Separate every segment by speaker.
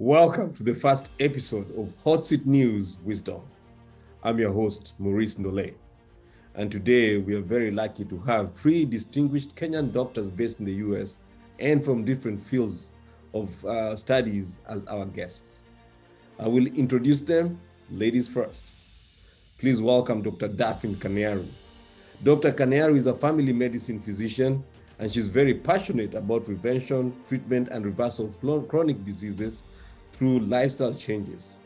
Speaker 1: Welcome to the first episode of Hot Seat News Wisdom. I'm your host, Maurice Ndole. And today we are very lucky to have three distinguished Kenyan doctors based in the US and from different fields of studies as our guests. I will introduce them, ladies first. Please welcome Dr. Daphne Kanearu. Dr. Kanearu is a family medicine physician, and she's very passionate about prevention, treatment, and reversal of chronic diseases through lifestyle changes.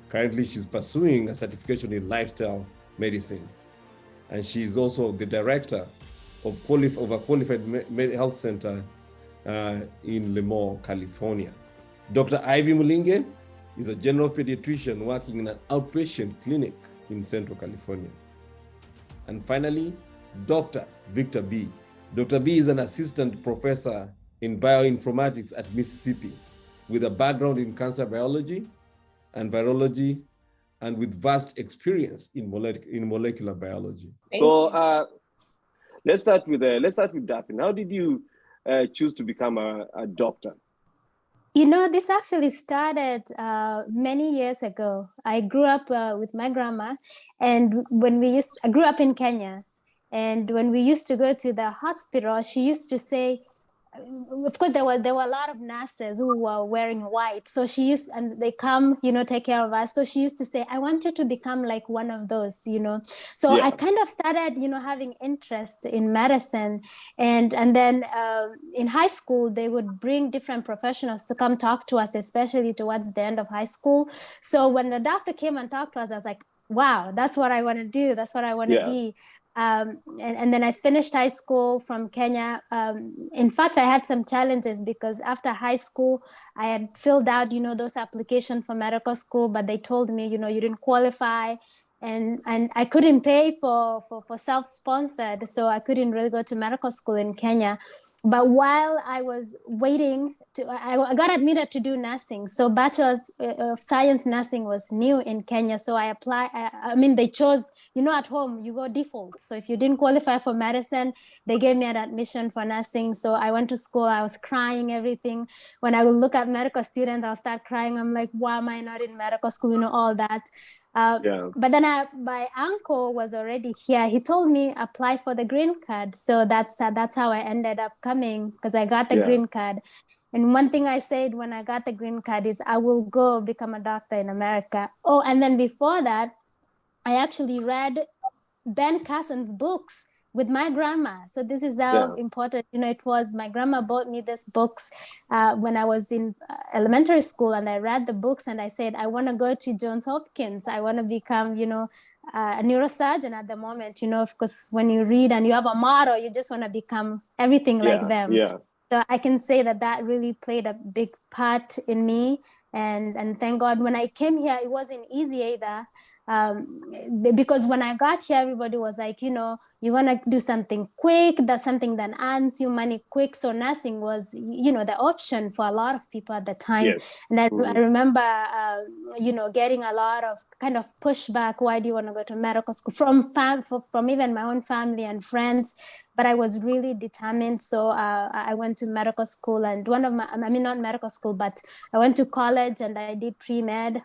Speaker 1: Currently, she's pursuing a certification in lifestyle medicine. And she's also the director of a qualified health center in Lemoore, California. Dr. Ivy Mulinge is a general pediatrician working in an outpatient clinic in Central California. And finally, Dr. Victor B. Dr. B is an assistant professor in bioinformatics at Mississippi with a background in cancer biology and virology and with vast experience in molecular biology.
Speaker 2: So let's start with Daphne. How did you choose to become a doctor?
Speaker 3: You know, this actually started many years ago. I grew up with my grandma, and I grew up in Kenya, and when we used to go to the hospital, she used to say, of course, there were a lot of nurses who were wearing white. So and they come, take care of us. So she used to say, I want you to become like one of those, So yeah. I kind of started, having interest in medicine. And then in high school, they would bring different professionals to come talk to us, especially towards the end of high school. So when the doctor came and talked to us, I was like, wow, that's what I want to do. That's what I want to be. And then I finished high school from Kenya. In fact, I had some challenges because after high school, I had filled out, those applications for medical school, but they told me, you didn't qualify. And I couldn't pay for self-sponsored, so I couldn't really go to medical school in Kenya. But while I was waiting, I got admitted to do nursing. So Bachelor of Science nursing was new in Kenya. So I applied. They chose, at home, you go default. So if you didn't qualify for medicine, they gave me an admission for nursing. So I went to school. I was crying, everything. When I would look at medical students, I'll start crying. I'm like, why am I not in medical school? All that. But then my uncle was already here. He told me apply for the green card. So that's how I ended up coming, because I got the green card. And one thing I said when I got the green card is I will go become a doctor in America. Oh, and then before that, I actually read Ben Carson's books with my grandma. So this is how important, it was. My grandma bought me these books when I was in elementary school, and I read the books and I said, I want to go to Johns Hopkins. I want to become, a neurosurgeon at the moment, because when you read and you have a motto, you just want to become everything like them. Yeah. So I can say that really played a big part in me. And thank God when I came here, it wasn't easy either. Because when I got here, everybody was like, you're going to do something quick. That's something that earns you money quick. So nursing was, the option for a lot of people at the time. Yes. And I remember, getting a lot of kind of pushback. Why do you want to go to medical school? From even my own family and friends. But I was really determined. So I went to medical school, and not medical school, but I went to college and I did pre-med.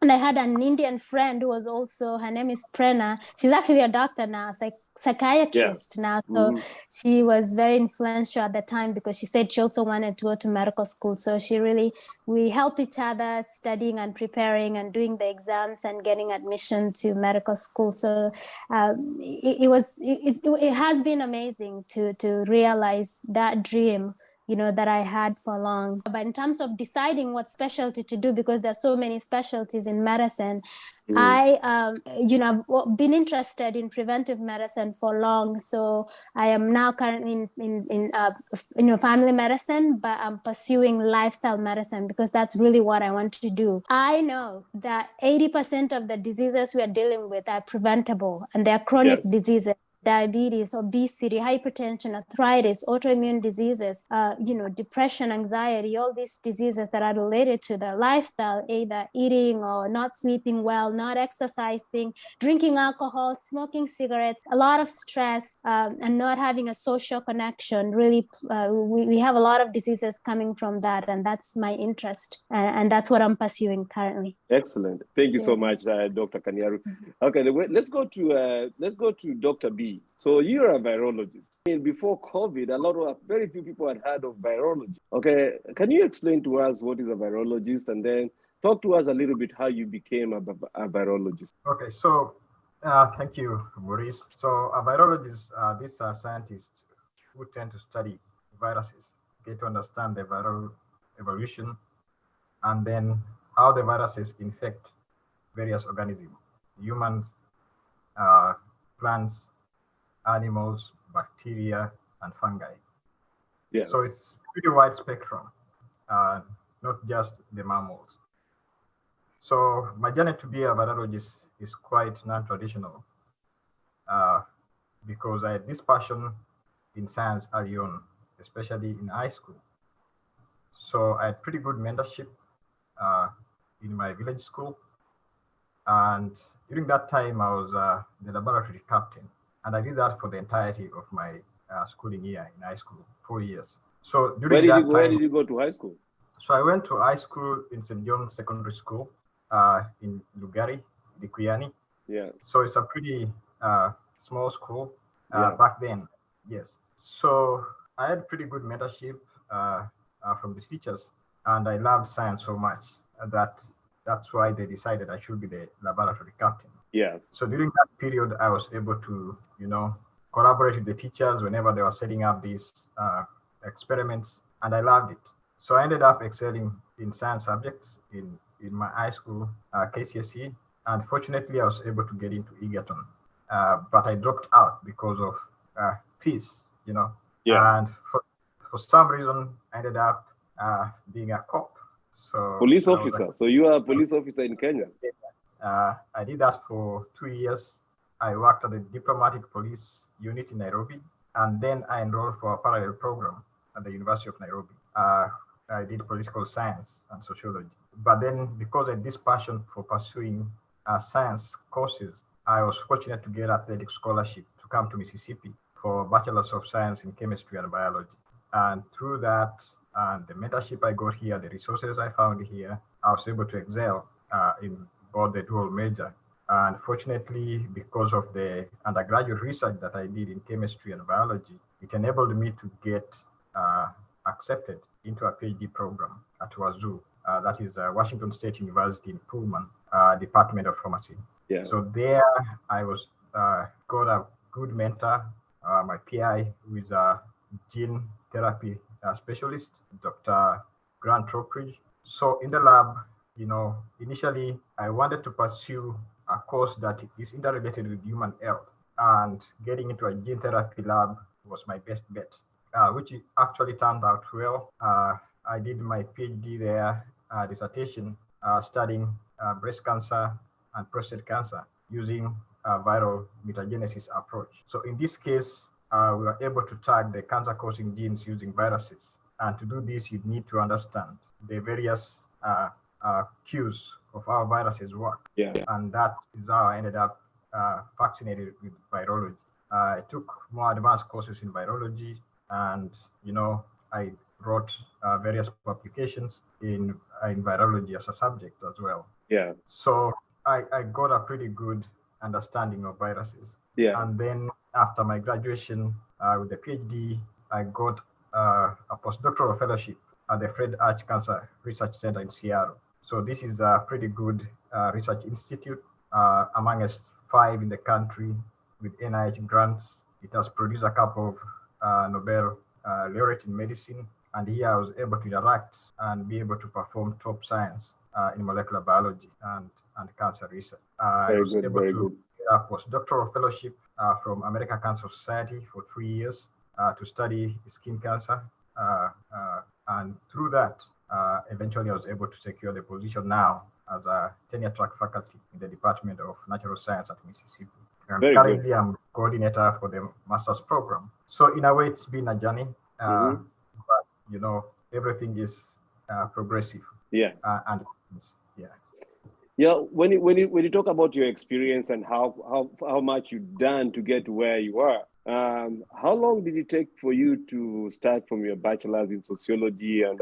Speaker 3: And I had an Indian friend who was also, her name is Prerna. She's actually a doctor now, psychiatrist now. So she was very influential at the time because she said she also wanted to go to medical school. So we helped each other studying and preparing and doing the exams and getting admission to medical school. So it has been amazing to realize that dream that I had for long. But in terms of deciding what specialty to do, because there's so many specialties in medicine, I've been interested in preventive medicine for long. So I am now currently in family medicine, but I'm pursuing lifestyle medicine because that's really what I want to do. I know that 80% of the diseases we are dealing with are preventable, and they are chronic diseases diabetes, obesity, hypertension, arthritis, autoimmune diseases, depression, anxiety, all these diseases that are related to the lifestyle, either eating or not sleeping well, not exercising, drinking alcohol, smoking cigarettes, a lot of stress, and not having a social connection. Really, we have a lot of diseases coming from that, and that's my interest, and that's what I'm pursuing currently.
Speaker 2: Excellent. Thank you so much, Dr. Kanyaru. Okay, let's go to Dr. B. So you're a virologist. Before COVID, very few people had heard of virology. Okay, can you explain to us what is a virologist, and then talk to us a little bit how you became a virologist?
Speaker 4: Okay, so thank you, Maurice. So a virologist, these are scientists who tend to study viruses, get to understand the viral evolution, and then how the viruses infect various organisms, humans, plants, animals, bacteria, and fungi.
Speaker 2: Yeah.
Speaker 4: So it's pretty wide spectrum, not just the mammals. So my journey to be a virologist is quite non-traditional because I had this passion in science early on, especially in high school. So I had pretty good mentorship in my village school. And during that time, I was the laboratory captain. And I did that for the entirety of my schooling year in high school, 4 years. So during
Speaker 2: where did you go to high school?
Speaker 4: So I went to high school in St. John's Secondary School in Lugari, Likuyani.
Speaker 2: Yeah.
Speaker 4: So it's a pretty small school back then. Yes. So I had pretty good mentorship from the teachers, and I loved science so much that's why they decided I should be the laboratory captain.
Speaker 2: Yeah.
Speaker 4: So during that period, I was able to, collaborate with the teachers whenever they were setting up these experiments, and I loved it. So I ended up excelling in science subjects in my high school KCSE, and fortunately I was able to get into Egerton, but I dropped out because of fees,
Speaker 2: Yeah.
Speaker 4: And for some reason I ended up being a cop. So
Speaker 2: police officer. So you are a police officer in Kenya?
Speaker 4: I did that for 2 years. I worked at the diplomatic police unit in Nairobi, and then I enrolled for a parallel program at the University of Nairobi. I did political science and sociology. But then because I had this passion for pursuing science courses, I was fortunate to get athletic scholarship to come to Mississippi for Bachelor's of Science in Chemistry and Biology. And through that, and the mentorship I got here, the resources I found here, I was able to excel in both the dual major. And fortunately, because of the undergraduate research that I did in chemistry and biology, it enabled me to get accepted into a PhD program at WAZU. That is Washington State University in Pullman, Department of Pharmacy.
Speaker 2: Yeah.
Speaker 4: So there I was got a good mentor, my PI, who is a gene therapy specialist, Dr. Grant Tropridge. So in the lab, initially I wanted to pursue a course that is interrelated with human health, and getting into a gene therapy lab was my best bet, which actually turned out well. I did my PhD there, dissertation, studying breast cancer and prostate cancer using a viral mutagenesis approach. So in this case, we were able to tag the cancer-causing genes using viruses. And to do this, you need to understand the various cues of how viruses work.
Speaker 2: Yeah.
Speaker 4: And that is how I ended up vaccinated with virology. I took more advanced courses in virology, and I wrote various publications in virology as a subject as well.
Speaker 2: Yeah.
Speaker 4: So I got a pretty good understanding of viruses.
Speaker 2: Yeah.
Speaker 4: And then after my graduation with the PhD, I got a postdoctoral fellowship at the Fred Hutch Cancer Research Center in Seattle. So this is a pretty good research institute, amongst 5 in the country with NIH grants. It has produced a couple of Nobel laureates in medicine. And here I was able to interact and be able to perform top science in molecular biology and cancer research. I was able to get a postdoctoral fellowship from American Cancer Society for 3 years to study skin cancer. And through that, eventually I was able to secure the position now as a tenure track faculty in the Department of Natural Science at Mississippi. And
Speaker 2: Very good.
Speaker 4: currently, I'm coordinator for the master's program. So in a way, it's been a journey, but everything is progressive.
Speaker 2: Yeah.
Speaker 4: And yeah.
Speaker 2: Yeah. When you talk about your experience and how much you've done to get to where you are, how long did it take for you to start from your bachelor's in sociology and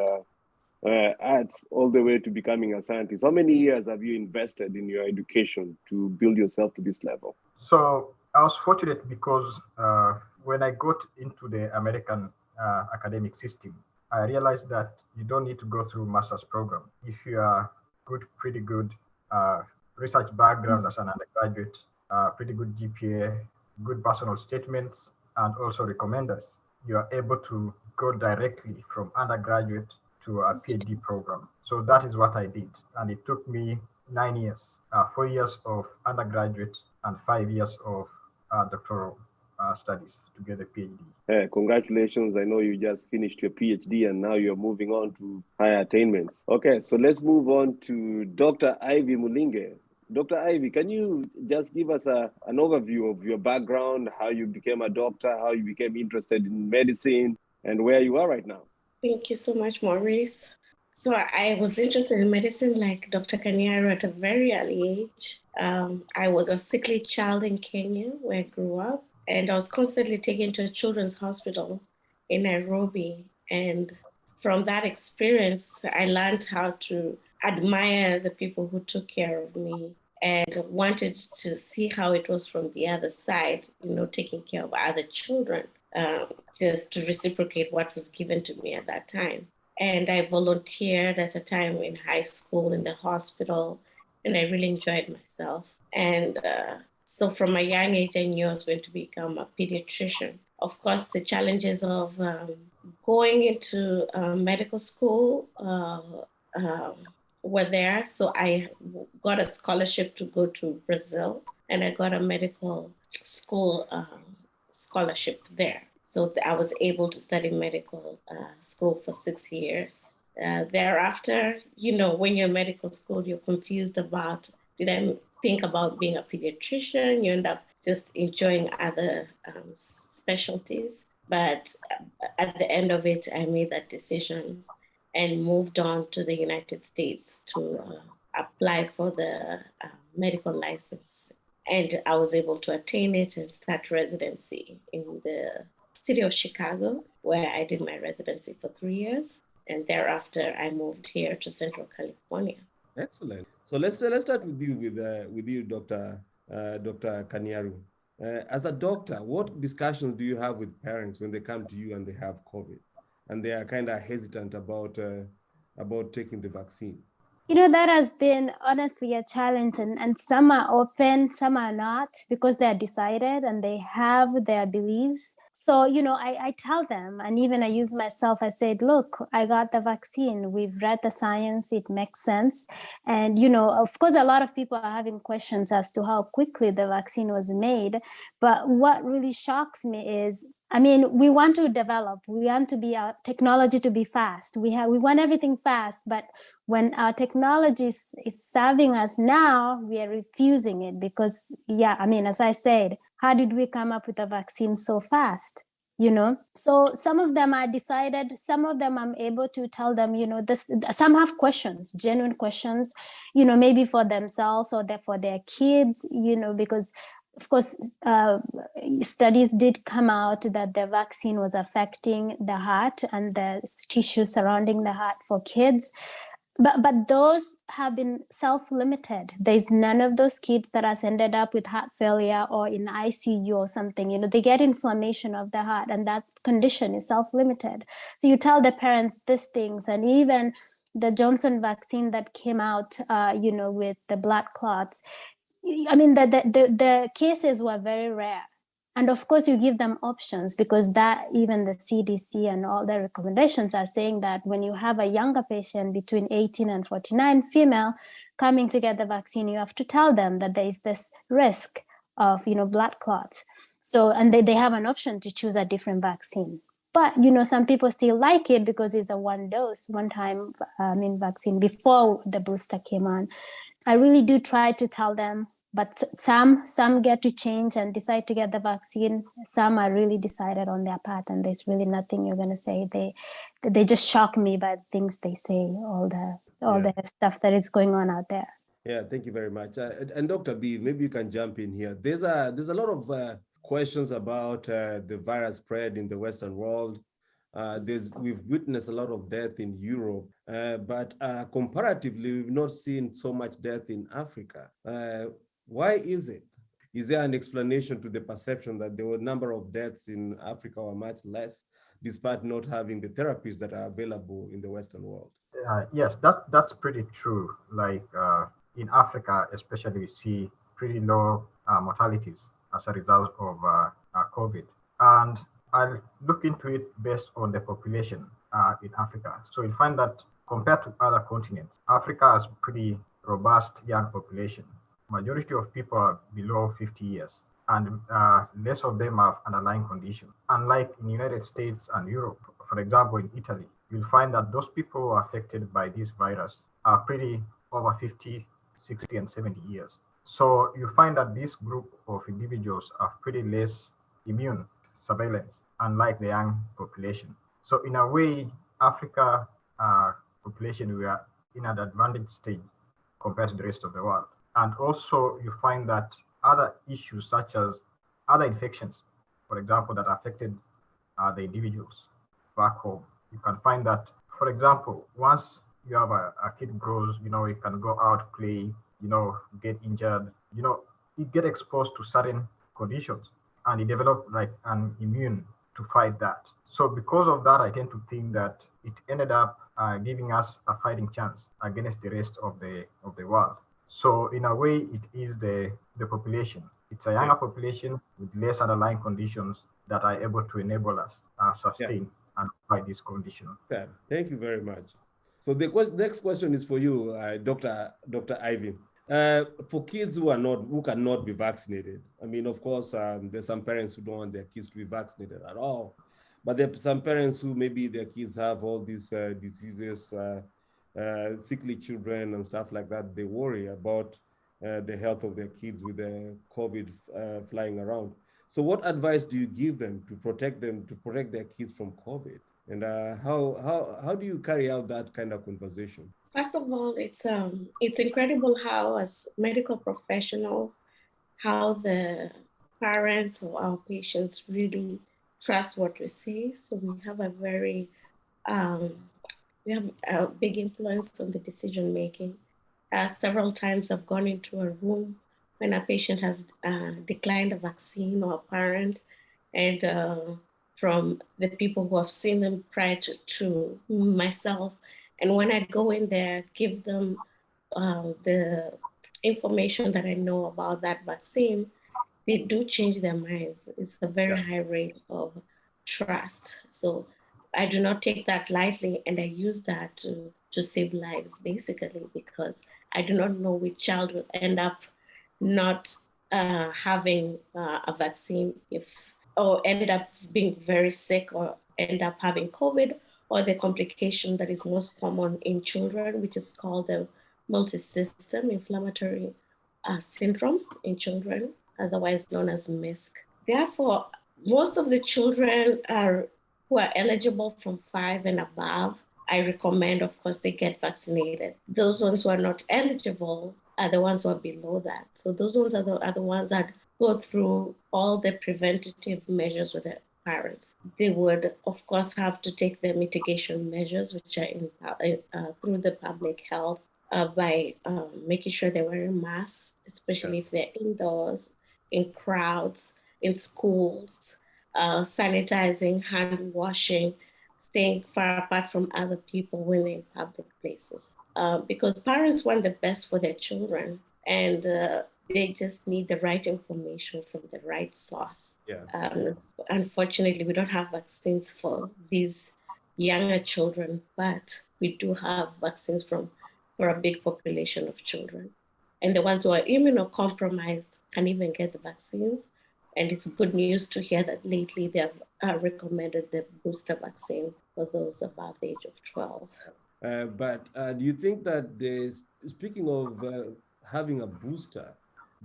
Speaker 2: arts all the way to becoming a scientist? How many years have you invested in your education to build yourself to this level?
Speaker 4: So I was fortunate because when I got into the American academic system, I realized that you don't need to go through master's program. If you are pretty good research background as an undergraduate, pretty good GPA, good personal statements, and also recommenders, you are able to go directly from undergraduate to a PhD program. So that is what I did. And it took me 9 years, 4 years of undergraduate and 5 years of doctoral studies to get a PhD.
Speaker 2: Congratulations. I know you just finished your PhD and now you're moving on to higher attainments. Okay, so let's move on to Dr. Ivy Mulinge. Dr. Ivy, can you just give us an overview of your background, how you became a doctor, how you became interested in medicine, and where you are right now?
Speaker 5: Thank you so much, Maurice. So I was interested in medicine like Dr. Kaniaro at a very early age. I was a sickly child in Kenya where I grew up, and I was constantly taken to a children's hospital in Nairobi. And from that experience, I learned how to admire the people who took care of me and wanted to see how it was from the other side, taking care of other children, just to reciprocate what was given to me at that time. And I volunteered at a time in high school in the hospital, and I really enjoyed myself. And so from a young age, I knew I was going to become a pediatrician. Of course, the challenges of going into medical school were there. So I got a scholarship to go to Brazil, and I got a medical school scholarship there. So I was able to study medical school for 6 years. Thereafter, when you're in medical school, you're confused about, did I think about being a pediatrician? You end up just enjoying other specialties. But at the end of it, I made that decision and moved on to the United States to apply for the medical license. And I was able to attain it and start residency in the city of Chicago, where I did my residency for 3 years. And thereafter, I moved here to Central California.
Speaker 1: Excellent. So let's start with you, Dr. Kaniaru. As a doctor, what discussions do you have with parents when they come to you and they have COVID and they are kind of hesitant about taking the vaccine?
Speaker 3: That has been honestly a challenge, and some are open, some are not, because they're decided and they have their beliefs. So, I tell them, and even I use myself, I said, look, I got the vaccine. We've read the science, it makes sense. And, of course, a lot of people are having questions as to how quickly the vaccine was made. But what really shocks me is, we want to develop, we want to be our technology to be fast. We want everything fast, but when our technology is serving us now, we are refusing it because, as I said, how did we come up with a vaccine so fast? So some of them are decided, some of them I'm able to tell them, some have questions, genuine questions, maybe for themselves or for their kids, because of course, studies did come out that the vaccine was affecting the heart and the tissue surrounding the heart for kids. But those have been self-limited. There's none of those kids that has ended up with heart failure or in ICU or something. They get inflammation of the heart, and that condition is self-limited. So you tell the parents these things, and even the Johnson vaccine that came out, with the blood clots. The cases were very rare. And of course, you give them options because that even the CDC and all the recommendations are saying that when you have a younger patient between 18 and 49 female coming to get the vaccine, you have to tell them that there is this risk of, blood clots. So, and they have an option to choose a different vaccine. But, some people still like it because it's a one-time vaccine before the booster came on. I really do try to tell them But some get to change and decide to get the vaccine. Some are really decided on their part, and there's really nothing you're going to say. They just shock me by things they say, all the stuff that is going on out there.
Speaker 1: Yeah, thank you very much. And Dr. B, maybe you can jump in here. There's a lot of questions about the virus spread in the Western world. We've witnessed a lot of death in Europe, but comparatively, we've not seen so much death in Africa. Why is it? Is there an explanation to the perception that the number of deaths in Africa are much less, despite not having the therapies that are available in the Western world?
Speaker 4: Yes, that's pretty true. Like in Africa, especially, we see pretty low mortalities as a result of COVID. And I'll look into it based on the population in Africa. So you'll find that compared to other continents, Africa has pretty robust young population. Majority of people are below 50 years, and less of them have underlying conditions. Unlike in the United States and Europe, for example, in Italy, you'll find that those people who are affected by this virus are pretty over 50, 60, and 70 years. So you find that this group of individuals are pretty less immune surveillance, unlike the young population. So in a way, Africa population, we are in an advantage stage compared to the rest of the world. And also you find that other issues such as other infections, for example, that affected the individuals back home, you can find that, for example, once you have a kid grows, you can go out, play, get injured, it get exposed to certain conditions and it develop like an immune to fight that. So because of that, I tend to think that it ended up giving us a fighting chance against the rest of the world. So in a way, it is the population. It's a younger population with less underlying conditions that are able to enable us sustain and fight this condition.
Speaker 1: Yeah, thank you very much. So the next question is for you, Dr. Ivy. For kids who cannot be vaccinated, I mean, of course, there's some parents who don't want their kids to be vaccinated at all, but there are some parents who maybe their kids have all these diseases, sickly children and stuff like that. They worry about the health of their kids with the COVID flying around. So what advice do you give them to protect their kids from COVID? And how do you carry out that kind of conversation?
Speaker 5: First of all, it's incredible how, as medical professionals, how the parents or our patients really trust what we say. So we have a big influence on the decision making. Several times I've gone into a room when a patient has declined a vaccine or a parent, and from the people who have seen them prior to myself. And when I go in there, give them the information that I know about that vaccine, they do change their minds. It's a very high rate of trust. So I do not take that lightly, and I use that to save lives, basically, because I do not know which child will end up not having a vaccine or end up being very sick or end up having COVID, or the complication that is most common in children, which is called the multisystem inflammatory syndrome in children, otherwise known as MISC. Therefore, most of the children who are eligible from 5 and above, I recommend, of course, they get vaccinated. Those ones who are not eligible are the ones who are below that. So those ones are the ones that go through all the preventative measures with their parents. They would, of course, have to take the mitigation measures, which are through the public health, by making sure they're wearing masks, especially if they're indoors, in crowds, in schools, sanitizing, hand washing, staying far apart from other people when they're in public places. Because parents want the best for their children, and they just need the right information from the right source. Unfortunately, we don't have vaccines for these younger children, but we do have vaccines for a big population of children. And the ones who are immunocompromised can even get the vaccines. And it's good news to hear that lately they have recommended the booster vaccine for those above the age of 12.
Speaker 1: But do you think that speaking of having a booster,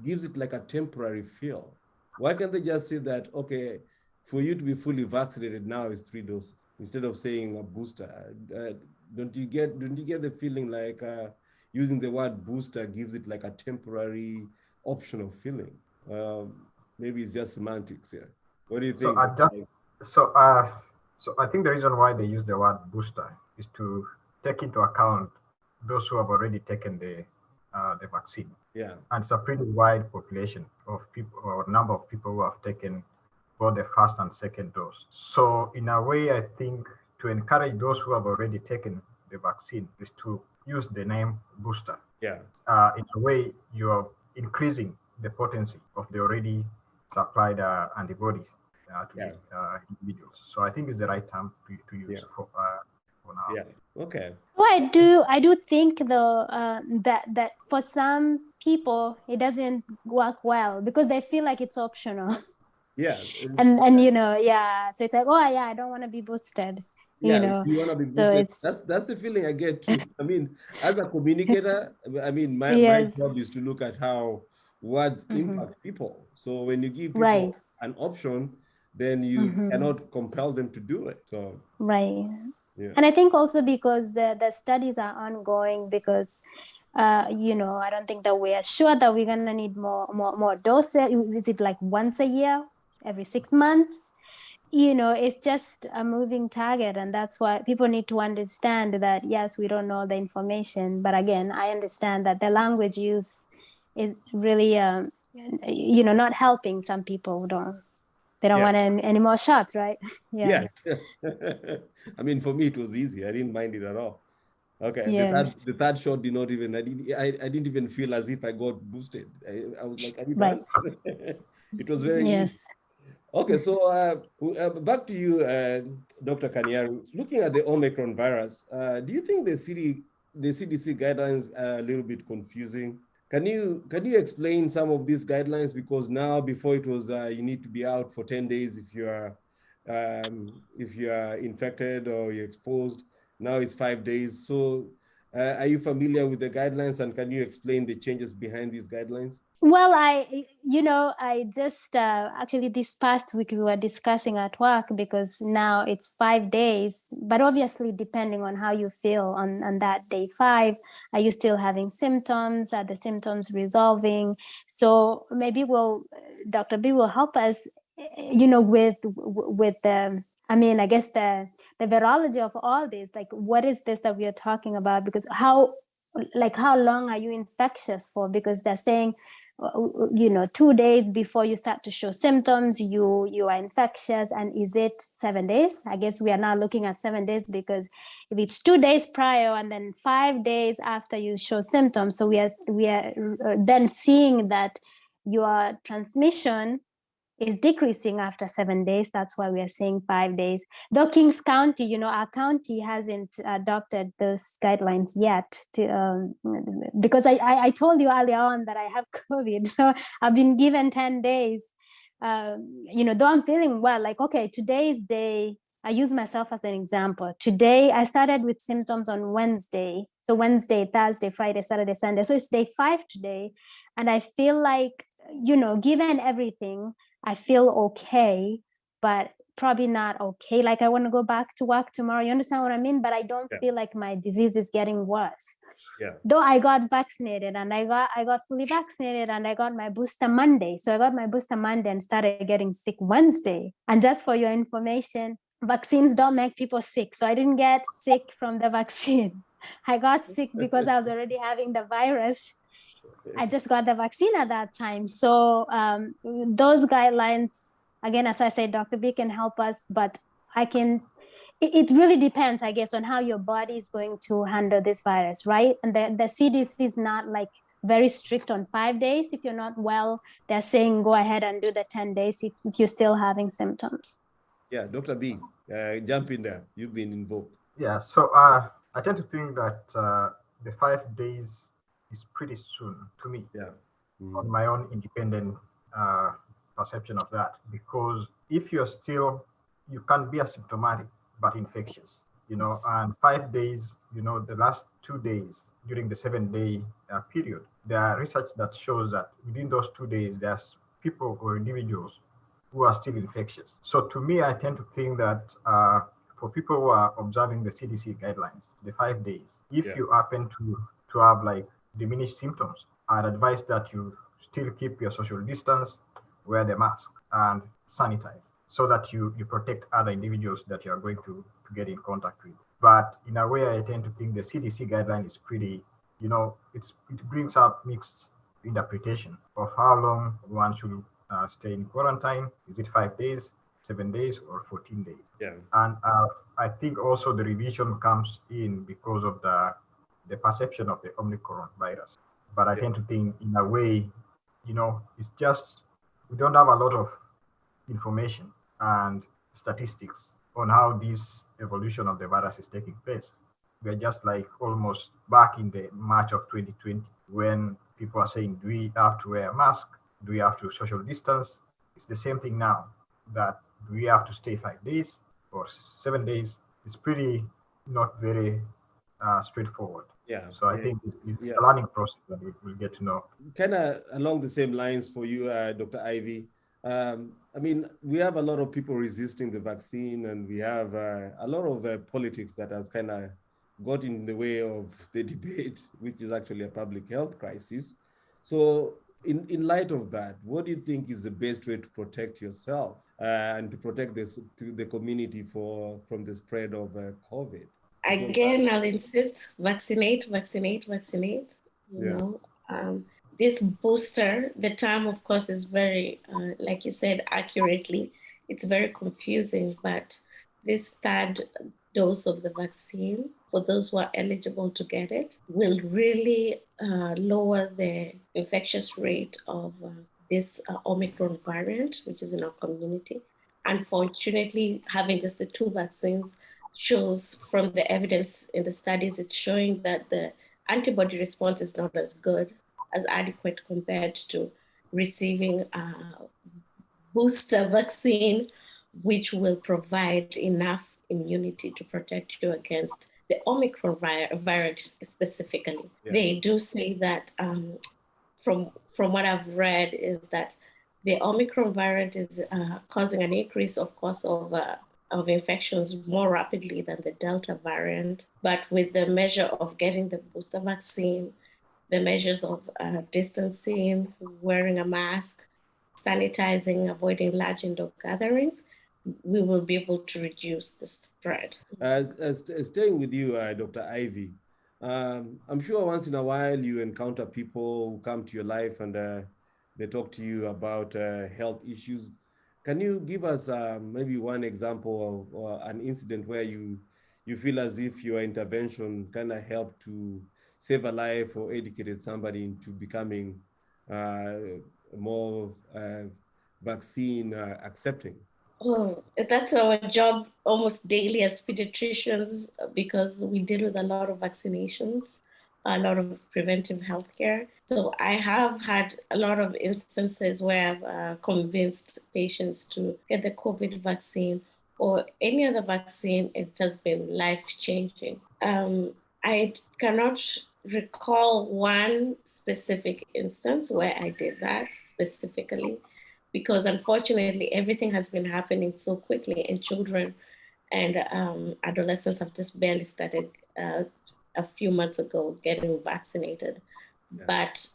Speaker 1: gives it like a temporary feel. Why can't they just say that, okay, for you to be fully vaccinated now is 3 doses instead of saying a booster? Don't you get the feeling like using the word booster gives it like a temporary optional feeling? Maybe it's just semantics here. What do you think?
Speaker 4: So I think the reason why they use the word booster is to take into account those who have already taken the vaccine.
Speaker 1: Yeah.
Speaker 4: And it's a pretty wide population of people, or number of people who have taken both the first and second dose. So in a way, I think to encourage those who have already taken the vaccine is to use the name booster.
Speaker 1: Yeah.
Speaker 4: In a way, you are increasing the potency of the already supplied antibodies to these individuals. So I think it's the right term to use for now.
Speaker 1: Yeah. Okay.
Speaker 3: Well, I do think though that for some people it doesn't work well because they feel like it's optional.
Speaker 1: Yeah.
Speaker 3: and so it's like, oh yeah, I don't want to be boosted.
Speaker 1: Yeah, you want to be boosted.
Speaker 3: So
Speaker 1: that's the feeling I get too. I mean, as a communicator, I mean, my job is to look at how words impact people. So when you give people an option, then you cannot compel them to do it. So
Speaker 3: yeah. And I think also because the studies are ongoing because I don't think that we are sure that we're gonna need more doses. Is it like once a year, every 6 months? It's just a moving target, and that's why people need to understand that yes, we don't know the information, but again, I understand that the language use is really not helping some people. They don't want any more shots, right?
Speaker 1: Yeah. I mean, for me it was easy. I didn't mind it at all. Okay. The third shot did not even, I didn't even feel as if I got boosted. I was like, are you done? It was very easy. Okay, so back to you, Dr. Kanyaru. Looking at the Omicron virus, do you think the CDC guidelines are a little bit confusing? Can you explain some of these guidelines? Because now, before it was you need to be out for 10 days if you are infected or you're exposed. Now it's 5 days. So are you familiar with the guidelines, and can you explain the changes behind these guidelines?
Speaker 3: Well, I just actually this past week we were discussing at work because now it's 5 days, but obviously depending on how you feel on that day 5, are you still having symptoms? Are the symptoms resolving? So maybe Dr. B will help us, with the, I guess the virology of all this, like what is this that we are talking about? Because how long are you infectious for? Because they're saying 2 days before you start to show symptoms, you are infectious. And is it 7 days? I guess we are now looking at 7 days, because if it's 2 days prior and then 5 days after you show symptoms, so we are then seeing that your transmission is decreasing after 7 days. That's why we are saying 5 days. Though Kings County, our county hasn't adopted those guidelines yet, because I told you earlier on that I have COVID. So I've been given 10 days, though I'm feeling well, like, okay, today's day, I use myself as an example. Today, I started with symptoms on Wednesday. So Wednesday, Thursday, Friday, Saturday, Sunday. So it's day 5 today. And I feel like, given everything, I feel okay, but probably not okay. Like I want to go back to work tomorrow. You understand what I mean? But I don't feel like my disease is getting worse.
Speaker 1: Yeah.
Speaker 3: Though I got vaccinated and I got fully vaccinated and I got my booster Monday. So I got my booster Monday and started getting sick Wednesday. And just for your information, vaccines don't make people sick. So I didn't get sick from the vaccine. I got sick because I was already having the virus. I just got the vaccine at that time. So those guidelines, again, as I said, Dr. B can help us, but it really depends, I guess, on how your body is going to handle this virus, right? And the CDC is not like very strict on 5 days. If you're not well, they're saying go ahead and do the 10 days if you're still having symptoms.
Speaker 1: Yeah, Dr. B, jump in there. You've been involved.
Speaker 4: Yeah, so I tend to think that the 5 days is pretty soon to me, on my own independent perception of that, because if you can be asymptomatic but infectious, and 5 days, the last 2 days during the 7-day period. There are research that shows that within those 2 days, there's people or individuals who are still infectious. So to me, I tend to think that for people who are observing the CDC guidelines, the 5 days, if you happen to have like diminished symptoms, I'd advise that you still keep your social distance, wear the mask, and sanitize so that you protect other individuals that you are going to get in contact with. But in a way, I tend to think the CDC guideline is pretty, it brings up mixed interpretation of how long one should stay in quarantine. Is it 5 days, 7 days, or 14 days?
Speaker 1: Yeah.
Speaker 4: And I think also the revision comes in because of the perception of the Omicron virus. But I tend to think in a way, it's just, we don't have a lot of information and statistics on how this evolution of the virus is taking place. We're just like almost back in the March of 2020 when people are saying, do we have to wear a mask? Do we have to social distance? It's the same thing now, that do we have to stay 5 days or 7 days? It's pretty not very straightforward.
Speaker 1: Yeah.
Speaker 4: So I think it's a learning process that we'll get to know.
Speaker 1: Kind of along the same lines for you, Dr. Ivy. I mean, we have a lot of people resisting the vaccine, and we have a lot of politics that has kind of got in the way of the debate, which is actually a public health crisis. So in light of that, what do you think is the best way to protect yourself and to protect the community from the spread of COVID?
Speaker 5: Again, I'll insist, vaccinate. This booster, the term, of course, is very, like you said, accurately, it's very confusing, but this third dose of the vaccine, for those who are eligible to get it, will really lower the infectious rate of this Omicron variant, which is in our community. Unfortunately, having just the 2 vaccines shows from the evidence in the studies, it's showing that the antibody response is not as good, as adequate compared to receiving a booster vaccine, which will provide enough immunity to protect you against the Omicron variant specifically. Yeah. They do say that from what I've read is that the Omicron variant is causing an increase, of course, of infections more rapidly than the Delta variant. But with the measure of getting the booster vaccine, the measures of distancing, wearing a mask, sanitizing, avoiding large indoor gatherings, we will be able to reduce the spread.
Speaker 1: Staying with you, Dr. Ivy, I'm sure once in a while you encounter people who come to your life and they talk to you about health issues. Can you give us maybe one example of or an incident where you feel as if your intervention kind of helped to save a life or educated somebody into becoming more vaccine accepting?
Speaker 5: Oh, that's our job almost daily as pediatricians, because we deal with a lot of vaccinations, a lot of preventive healthcare. So I have had a lot of instances where I've convinced patients to get the COVID vaccine or any other vaccine. It has been life-changing. I cannot recall one specific instance where I did that specifically, because unfortunately everything has been happening so quickly, and children and adolescents have just barely started a few months ago getting vaccinated. Yeah. But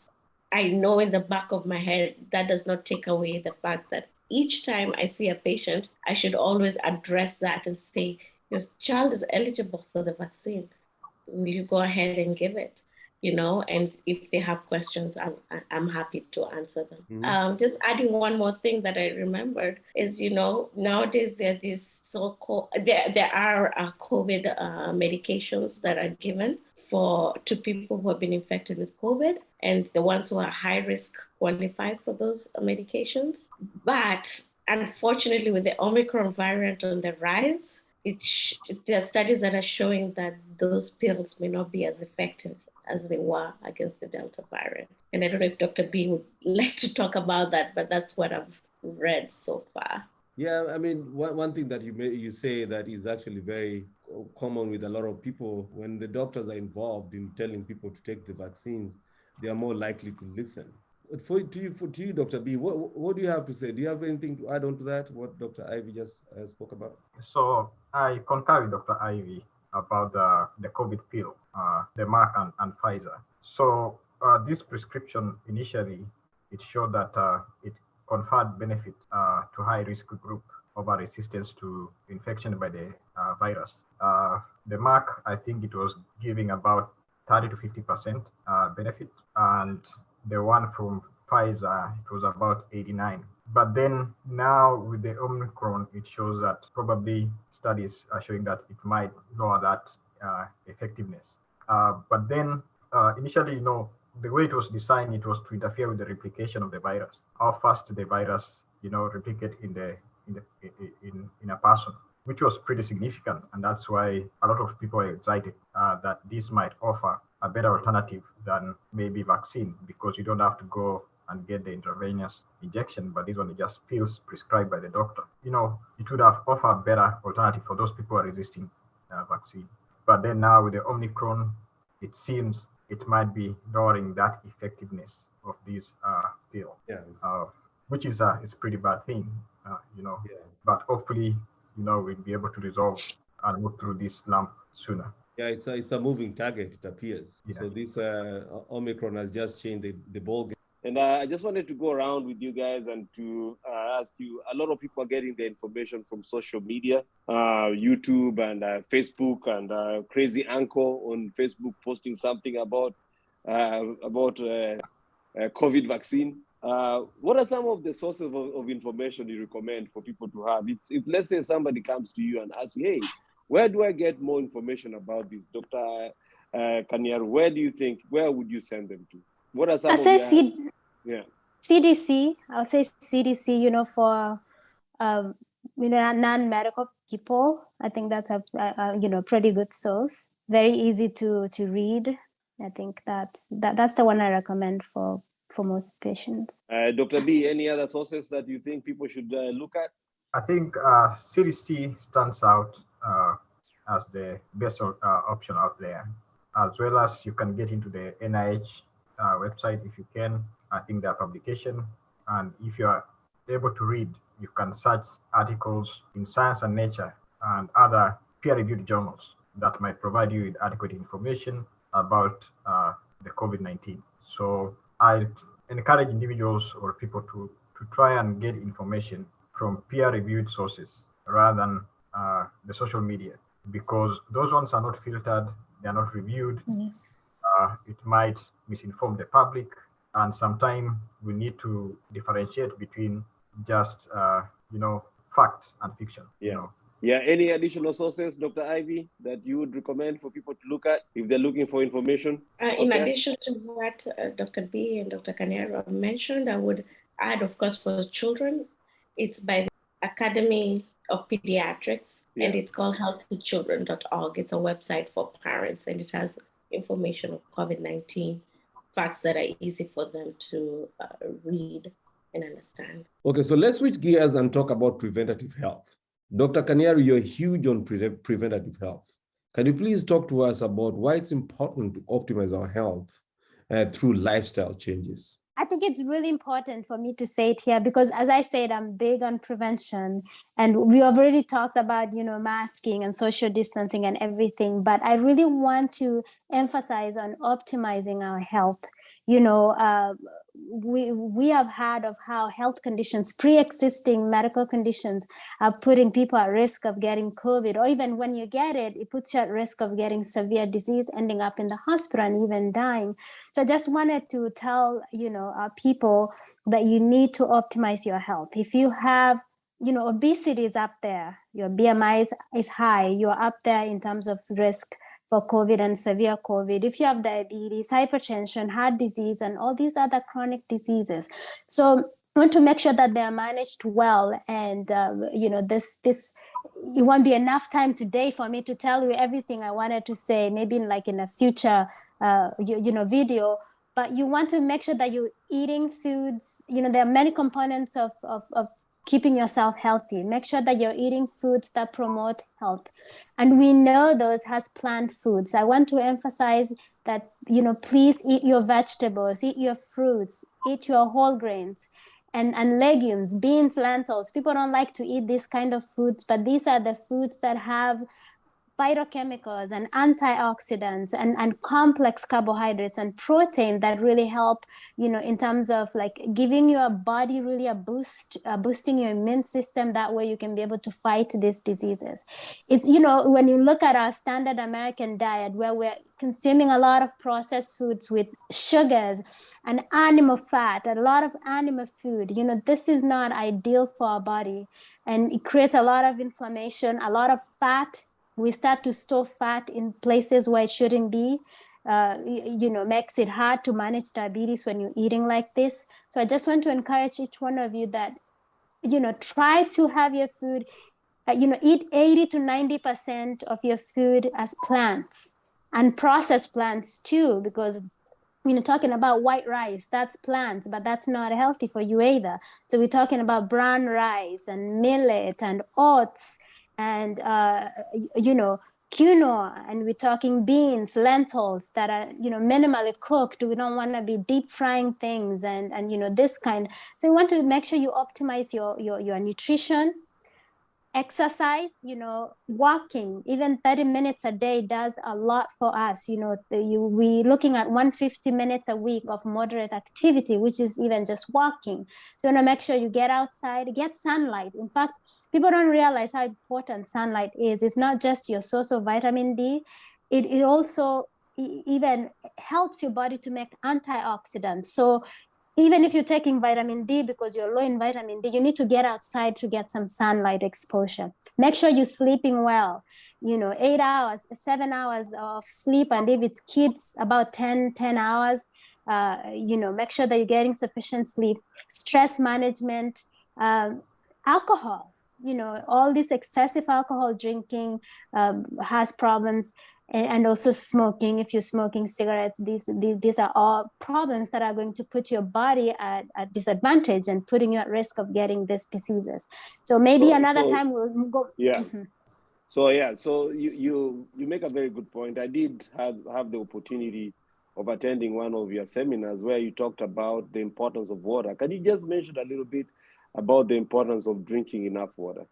Speaker 5: I know in the back of my head, that does not take away the fact that each time I see a patient, I should always address that and say, your child is eligible for the vaccine. Will you go ahead and give it? And if they have questions, I'm happy to answer them. Mm-hmm. Just adding one more thing that I remembered is, nowadays there are these so-called, there are COVID medications that are given to people who have been infected with COVID, and the ones who are high risk qualify for those medications. But unfortunately, with the Omicron variant on the rise, there are studies that are showing that those pills may not be as effective as they were against the Delta variant. And I don't know if Dr. B would like to talk about that, but that's what I've read so far.
Speaker 1: Yeah, I mean, one thing that you say that is actually very common with a lot of people. When the doctors are involved in telling people to take the vaccines, they are more likely to listen. To you, Dr. B, what do you have to say? Do you have anything to add on to that, what Dr. Ivy just spoke about?
Speaker 4: So I concur with Dr. Ivy about the COVID pill, the Merck and Pfizer. So this prescription initially, it showed that it conferred benefit to high-risk group over resistance to infection by the virus. The Merck, I think it was giving about 30 to 50% benefit, and the one from Pfizer, it was about 89. But then now with the Omicron, it shows that probably studies are showing that it might lower that effectiveness. But then initially, the way it was designed, it was to interfere with the replication of the virus, how fast the virus, replicate in a person, which was pretty significant. And that's why a lot of people are excited that this might offer a better alternative than maybe vaccine, because you don't have to go and get the intravenous injection, but this one is just pills prescribed by the doctor. It would have offered a better alternative for those people who are resisting vaccine. But then now with the Omicron, it seems it might be lowering that effectiveness of this pill, which is a pretty bad thing, But hopefully, we'll be able to resolve and move through this lump sooner.
Speaker 1: Yeah, it's a moving target, it appears.
Speaker 4: Yeah.
Speaker 1: So this Omicron has just changed the ball game.
Speaker 2: And I just wanted to go around with you guys and to ask you, a lot of people are getting their information from social media, YouTube and Facebook, and Crazy Uncle on Facebook posting something about COVID vaccine. What are some of the sources of information you recommend for people to have? If let's say somebody comes to you and asks you, hey, where do I get more information about this? Dr. Kanyaru, where would you send them to? What are some of your...
Speaker 3: CDC, I'll say CDC, for, non-medical people. I think that's a pretty good source. Very easy to read. I think that's the one I recommend for most patients.
Speaker 2: Dr. B, any other sources that you think people should look at?
Speaker 4: I think CDC stands out as the best option out there, as well as you can get into the NIH website if you can. I think their publication, and if you are able to read, you can search articles in Science and Nature and other peer-reviewed journals that might provide you with adequate information about the COVID-19. So I encourage individuals or people to try and get information from peer-reviewed sources rather than the social media, because those ones are not filtered, they are not reviewed. It might misinform the public, and sometimes we need to differentiate between just facts and fiction.
Speaker 2: Yeah. Any additional sources, Dr. Ivy, that you would recommend for people to look at if they're looking for information?
Speaker 5: In addition to what Dr. B and Dr. Kanyaru mentioned, I would add, of course, for children, it's by the Academy of Pediatrics, and it's called healthychildren.org. It's a website for parents, and it has information of COVID-19, facts that are easy for them to read and understand.
Speaker 1: Okay, so let's switch gears and talk about preventative health. Dr. Kanyaru, you're huge on preventative health. Can you please talk to us about why it's important to optimize our health through lifestyle changes?
Speaker 3: I think it's really important for me to say it here because, as I said, I'm big on prevention, and we have already talked about, masking and social distancing and everything, but I really want to emphasize on optimizing our health. We have heard of how health conditions, pre-existing medical conditions, are putting people at risk of getting COVID, or even when you get it, it puts you at risk of getting severe disease, ending up in the hospital and even dying. So I just wanted to tell, our people that you need to optimize your health. If you have, obesity is up there, your BMI is high, you're up there in terms of risk for COVID and severe COVID. If you have diabetes, hypertension, heart disease, and all these other chronic diseases. So I want to make sure that they are managed well. And, this it won't be enough time today for me to tell you everything I wanted to say, maybe in a future, video. But you want to make sure that you're eating foods. There are many components of keeping yourself healthy. Make sure that you're eating foods that promote health. And we know those as plant foods. I want to emphasize that, please eat your vegetables, eat your fruits, eat your whole grains and legumes, beans, lentils. People don't like to eat this kind of foods, but these are the foods that have phytochemicals and antioxidants and complex carbohydrates and protein that really help, in terms of like giving your body really a boost, boosting your immune system. That way you can be able to fight these diseases. It's, when you look at our standard American diet, where we're consuming a lot of processed foods with sugars and animal fat, a lot of animal food, this is not ideal for our body. And it creates a lot of inflammation, a lot of fat. We start to store fat in places where it shouldn't be. Makes it hard to manage diabetes when you're eating like this. So I just want to encourage each one of you that, try to have your food, eat 80 to 90% of your food as plants and processed plants too, because talking about white rice, that's plants, but that's not healthy for you either. So we're talking about brown rice and millet and oats and quinoa, and we're talking beans, lentils that are minimally cooked. We don't want to be deep frying things and this kind. So we want to make sure you optimize your nutrition. Exercise, walking, even 30 minutes a day does a lot for us. We're looking at 150 minutes a week of moderate activity, which is even just walking. So you want to make sure you get outside, get sunlight. In fact, people don't realize how important sunlight is. It's not just your source of vitamin D. It also even helps your body to make antioxidants. So even if you're taking vitamin D because you're low in vitamin D, you need to get outside to get some sunlight exposure. Make sure you're sleeping well, 8 hours, 7 hours of sleep. And if it's kids, about 10 hours, make sure that you're getting sufficient sleep. Stress management, alcohol, all this excessive alcohol drinking has problems. And also smoking. If you're smoking cigarettes, these are all problems that are going to put your body at disadvantage and putting you at risk of getting these diseases. So maybe another time we'll go.
Speaker 2: Yeah. Mm-hmm. So you make a very good point. I did have the opportunity of attending one of your seminars where you talked about the importance of water. Can you just mention a little bit about the importance of drinking enough water?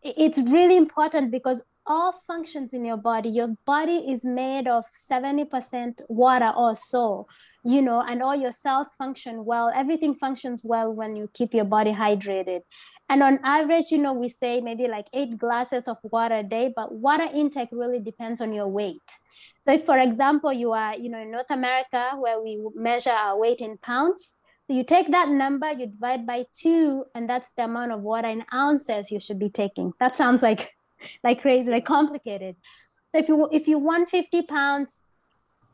Speaker 3: It's really important because all functions in your body is made of 70% water or so, and all your cells function well. Everything functions well when you keep your body hydrated. And on average, we say maybe like 8 glasses of water a day, but water intake really depends on your weight. So if, for example, you are, in North America, where we measure our weight in pounds, so you take that number, you divide by 2, and that's the amount of water in ounces you should be taking. That sounds like crazy, like complicated. So if you want 50 pounds,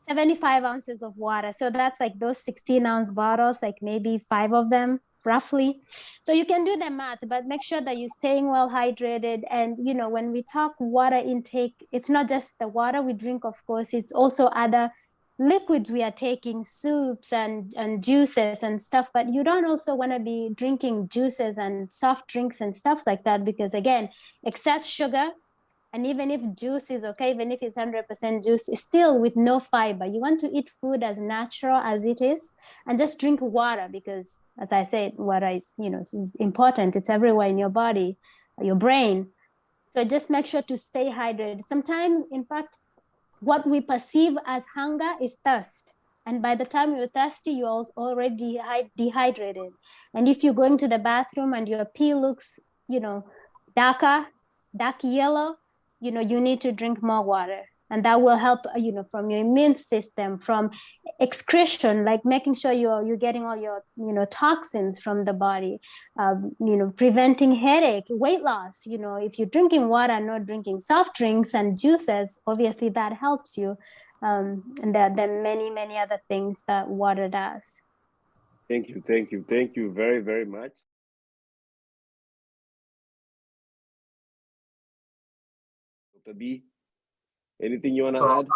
Speaker 3: 75 ounces of water. So that's like those 16-ounce bottles, like maybe 5 of them, roughly. So you can do the math, but make sure that you're staying well hydrated. And, when we talk water intake, it's not just the water we drink, of course, it's also other liquids we are taking, soups and juices and stuff. But you don't also want to be drinking juices and soft drinks and stuff like that, because again, excess sugar, and even if juice is okay, even if it's 100% juice, it's still with no fiber. You want to eat food as natural as it is, and just drink water, because as I said, water is, is important. It's everywhere in your body, your brain. So just make sure to stay hydrated. Sometimes, in fact, what we perceive as hunger is thirst. And by the time you're thirsty, you're already dehydrated. And if you're going to the bathroom and your pee looks, dark yellow, you need to drink more water. And that will help, from your immune system, from excretion, like making sure you're getting all your, toxins from the body, preventing headache, weight loss. If you're drinking water, not drinking soft drinks and juices, obviously that helps you. And there are many, many other things that water does.
Speaker 2: Thank you very, very much. Dr. B, anything you want to add?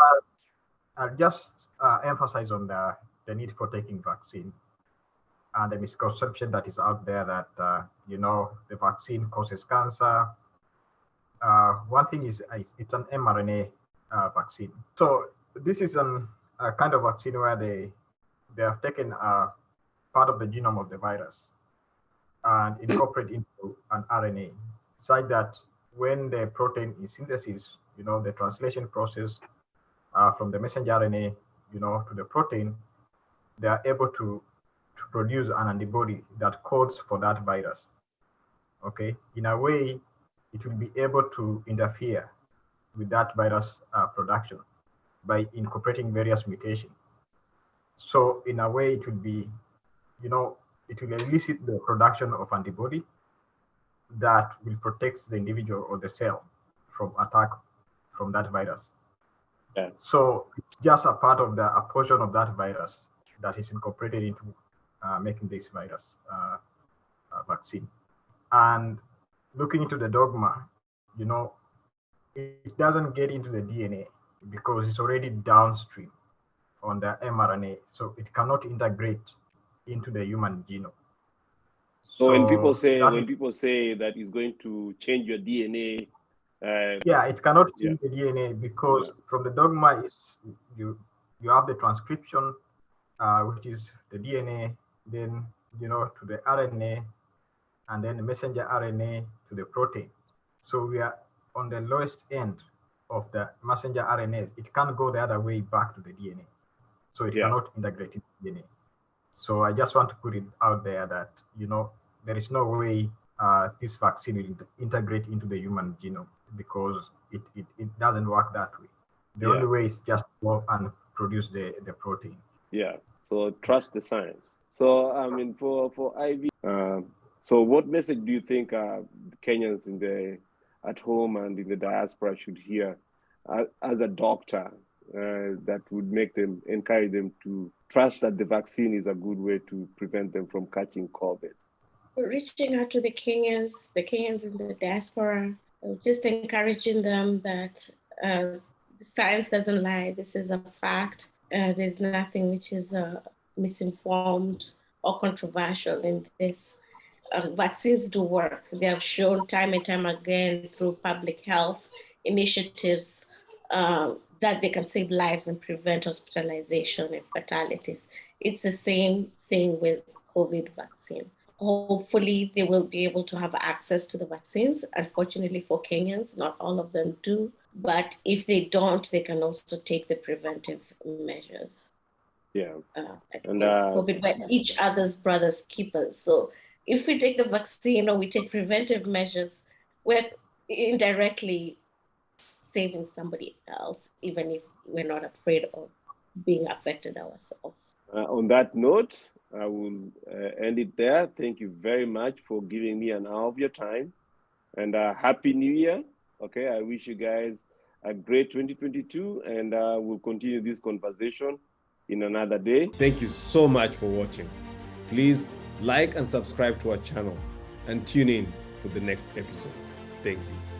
Speaker 4: I'll just emphasize on the need for taking vaccine. and the misconception that is out there that, the vaccine causes cancer. One thing is it's an mRNA vaccine. So this is a kind of vaccine where they have taken part of the genome of the virus and incorporate into an RNA, such that when the protein is synthesis, the translation process from the messenger RNA, to the protein, they are able to produce an antibody that codes for that virus. Okay, in a way, it will be able to interfere with that virus production by incorporating various mutations. So in a way, it will be, it will elicit the production of antibody that will protect the individual or the cell from attack from that virus.
Speaker 2: Yeah.
Speaker 4: So it's just a part of a portion of that virus that is incorporated into making this virus vaccine. And looking into the dogma, it doesn't get into the DNA because it's already downstream on the mRNA, so it cannot integrate into the human genome.
Speaker 2: So when people say that it's going to change your DNA,
Speaker 4: it cannot change the DNA because from the dogma is you have the transcription, which is the DNA, then to the RNA, and then the messenger RNA to the protein. So we are on the lowest end of the messenger RNA. It can't go the other way back to the DNA. So it cannot integrate into DNA. So I just want to put it out there that, there is no way this vaccine will integrate into the human genome because it doesn't work that way. The only way is just go and produce the protein.
Speaker 2: Yeah, so trust the science. So, for IV, so what message do you think Kenyans at home and in the diaspora should hear as a doctor that would encourage them to trust that the vaccine is a good way to prevent them from catching COVID?
Speaker 5: Reaching out to the Kenyans in the diaspora, just encouraging them that science doesn't lie. This is a fact. There's nothing which is misinformed or controversial in this. Vaccines do work. They have shown time and time again through public health initiatives that they can save lives and prevent hospitalization and fatalities. It's the same thing with COVID vaccine. Hopefully they will be able to have access to the vaccines. Unfortunately for Kenyans, not all of them do. But if they don't, they can also take the preventive measures.
Speaker 2: Yeah.
Speaker 5: And COVID, we're each other's brothers' keepers. So if we take the vaccine or we take preventive measures, we're indirectly saving somebody else, even if we're not afraid of being affected ourselves.
Speaker 2: On that note, I will end it there. Thank you very much for giving me an hour of your time, and Happy New Year. Okay, I wish you guys a great 2022, and we'll continue this conversation in another day.
Speaker 1: Thank you so much for watching. Please like and subscribe to our channel and tune in for the next episode. Thank you.